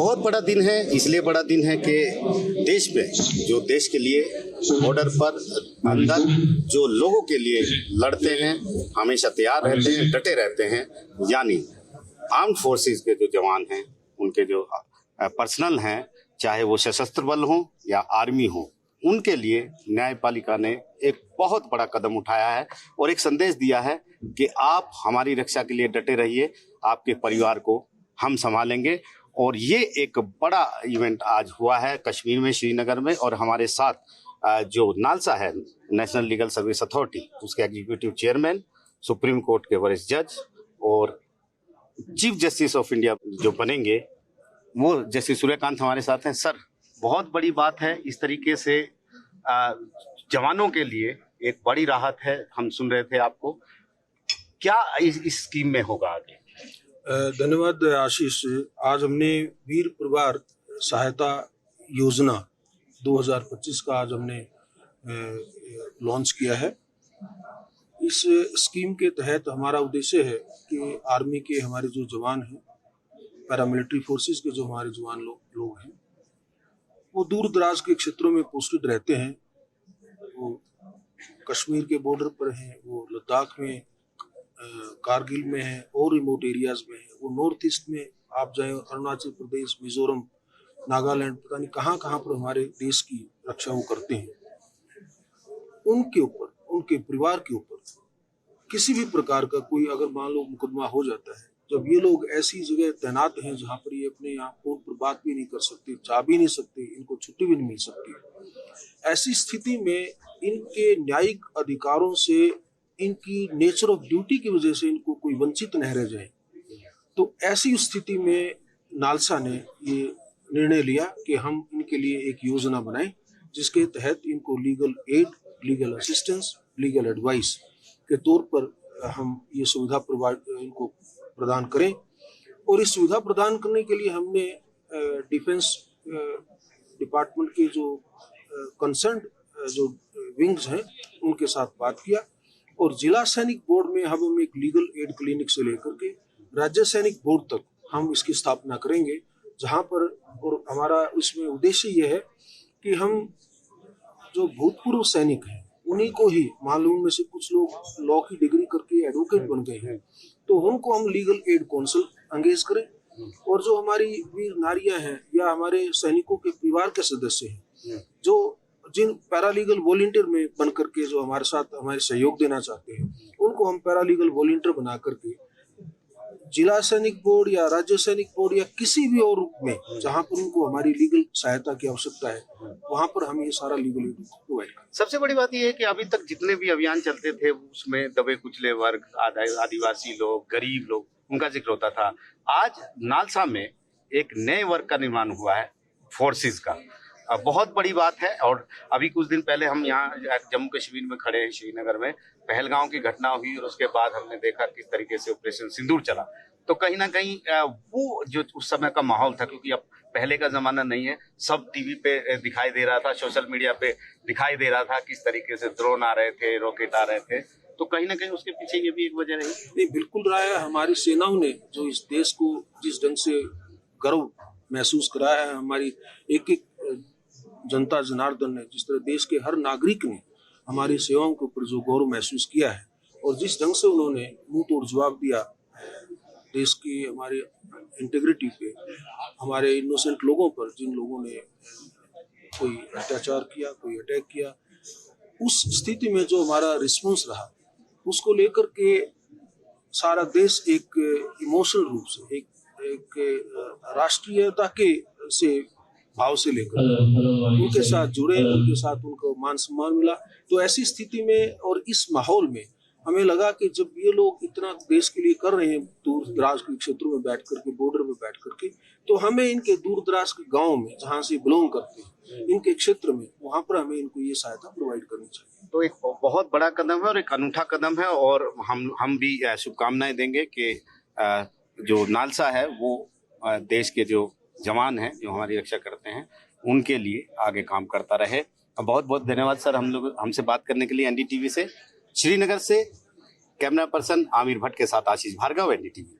बहुत बड़ा दिन है, इसलिए बड़ा दिन है कि देश में जो देश के लिए बॉर्डर पर अंदर जो लोगों के लिए लड़ते हैं, हमेशा तैयार रहते हैं, डटे रहते हैं, यानी आर्म्ड फोर्सेस के जो जवान हैं, उनके जो पर्सनल हैं, चाहे वो सशस्त्र बल हो या आर्मी हो, उनके लिए न्यायपालिका ने एक बहुत बड़ा कदम उठाया है और एक संदेश दिया है कि आप हमारी रक्षा के लिए डटे रहिए, आपके परिवार को हम संभालेंगे। और ये एक बड़ा इवेंट आज हुआ है कश्मीर में, श्रीनगर में, और हमारे साथ जो नालसा है, नेशनल लीगल सर्विस अथॉरिटी, उसके एग्जीक्यूटिव चेयरमैन, सुप्रीम कोर्ट के वरिष्ठ जज और चीफ जस्टिस ऑफ इंडिया जो बनेंगे वो जस्टिस सूर्यकांत हमारे साथ हैं। सर, बहुत बड़ी बात है, इस तरीके से जवानों के लिए एक बड़ी राहत है। हम सुन रहे थे आपको, क्या इस स्कीम में होगा आगे? धन्यवाद आशीष। आज हमने वीर परिवार सहायता योजना 2025 का आज हमने लॉन्च किया है। इस स्कीम के तहत हमारा उद्देश्य है कि आर्मी के हमारे जो जवान हैं, पैरामिलिट्री फोर्सेस के जो हमारे जवान लोग हैं, वो दूर दराज के क्षेत्रों में पोस्टेड रहते हैं। वो कश्मीर के बॉर्डर पर हैं, वो लद्दाख में, कारगिल में है और रिमोट एरियाज में है, वो नॉर्थ ईस्ट में आप जाए, अरुणाचल प्रदेश, मिजोरम, नागालैंड, पता नहीं कहाँ कहाँ पर हमारे देश की रक्षा वो करते हैं। उनके ऊपर, उनके परिवार के ऊपर किसी भी प्रकार का कोई अगर मान लो मुकदमा हो जाता है, जब ये लोग ऐसी जगह तैनात हैं जहाँ पर ये अपने यहाँ फोन पर बात भी नहीं कर सकते, जा भी नहीं सकते, इनको छुट्टी भी नहीं मिल सकती, ऐसी स्थिति में इनके न्यायिक अधिकारों से, इनकी नेचर ऑफ ड्यूटी की वजह से इनको कोई वंचित न रह जाए, तो ऐसी स्थिति में नालसा ने ये निर्णय लिया कि हम इनके लिए एक योजना बनाएं जिसके तहत इनको legal aid, legal assistance, legal advice के तौर पर हम ये सुविधा इनको प्रदान करें। और इस सुविधा प्रदान करने के लिए हमने डिफेंस डिपार्टमेंट के जो कंसर्न जो विंग्स हैं उनके साथ बात किया और जिला सैनिक बोर्ड में हम एक लीगल एड क्लिनिक से लेकर के राज्य सैनिक बोर्ड तक हम इसकी स्थापना करेंगे, जहां पर, और हमारा इसमें उद्देश्य ये है कि हम जो भूतपूर्व सैनिक हैं उन्हीं को ही, मालूम में से कुछ लोग लॉ की डिग्री करके एडवोकेट बन गए हैं, तो उनको हम लीगल एड काउंसिल एंगेज करें। और जो हमारी वीर नारियां हैं या हमारे सैनिकों के परिवार के सदस्य हैं, जो जिन पैरालीगल वॉलंटियर में बन करके जो हमारे साथ हमारे सहयोग देना चाहते हैं, उनको हम पैरालीगल वॉलंटियर बना करके जिला सैनिक बोर्ड या राज्य सैनिक बोर्ड या किसी भी और रूप में जहां पर उनको हमारी लीगल सहायता की आवश्यकता है, वहां पर हम ये सारा लीगल एड प्रोवाइड करें। सबसे बड़ी बात यह है कि अभी तक जितने भी अभियान चलते थे उसमें दबे कुचले वर्ग, आदिवासी लोग, गरीब लोग, उनका जिक्र होता था। आज नालसा में एक नए वर्ग का निर्माण हुआ है, फोर्सेस का, बहुत बड़ी बात है। और अभी कुछ दिन पहले हम यहाँ जम्मू कश्मीर में खड़े हैं, श्रीनगर में पहलगांव की घटना हुई और उसके बाद हमने देखा किस तरीके से ऑपरेशन सिंदूर चला। तो कहीं ना कहीं वो जो उस समय का माहौल था, क्योंकि अब पहले का जमाना नहीं है, सब टीवी पे दिखाई दे रहा था, सोशल मीडिया पे दिखाई दे रहा था किस तरीके से ड्रोन आ रहे थे, रॉकेट आ रहे थे, तो कहीं ना कहीं उसके पीछे ये भी एक वजह रही। नहीं, बिल्कुल रहा है। हमारी सेनाओं ने जो इस देश को जिस ढंग से गर्व महसूस कराया है, हमारी एक एक जनता जनार्दन ने, जिस तरह देश के हर नागरिक ने हमारी सेवाओं के ऊपर जो गौरव महसूस किया है और जिस ढंग से उन्होंने मुंह तोड़ जवाब दिया देश की हमारे इंटीग्रिटी पे, हमारे इनोसेंट लोगों पर, जिन लोगों ने कोई अत्याचार किया, कोई अटैक किया, उस स्थिति में जो हमारा रिस्पॉन्स रहा, उसको लेकर के सारा देश एक इमोशनल रूप से, एक राष्ट्रीयता के से भाव से लेकर उनके साथ जुड़े, उनके साथ उनको मान सम्मान मिला। तो ऐसी स्थिति में और इस माहौल में हमें लगा कि जब ये लोग इतना देश के लिए कर रहे हैं, दूर दराज के क्षेत्रों में बैठ करके, बॉर्डर में बैठ करके, तो हमें इनके दूर दराज के गाँव में जहाँ से बिलोंग करते हैं, इनके क्षेत्र में, वहाँ पर हमें इनको ये सहायता प्रोवाइड करनी चाहिए। तो एक बहुत बड़ा कदम है और एक अनूठा कदम है, और हम भी शुभकामनाएं देंगे कि जो नालसा है वो देश के जो जवान हैं, जो हमारी रक्षा करते हैं, उनके लिए आगे काम करता रहे। बहुत बहुत धन्यवाद सर, हमसे बात करने के लिए। एनडीटीवी से श्रीनगर से कैमरा पर्सन आमिर भट्ट के साथ आशीष भार्गव, एनडीटीवी।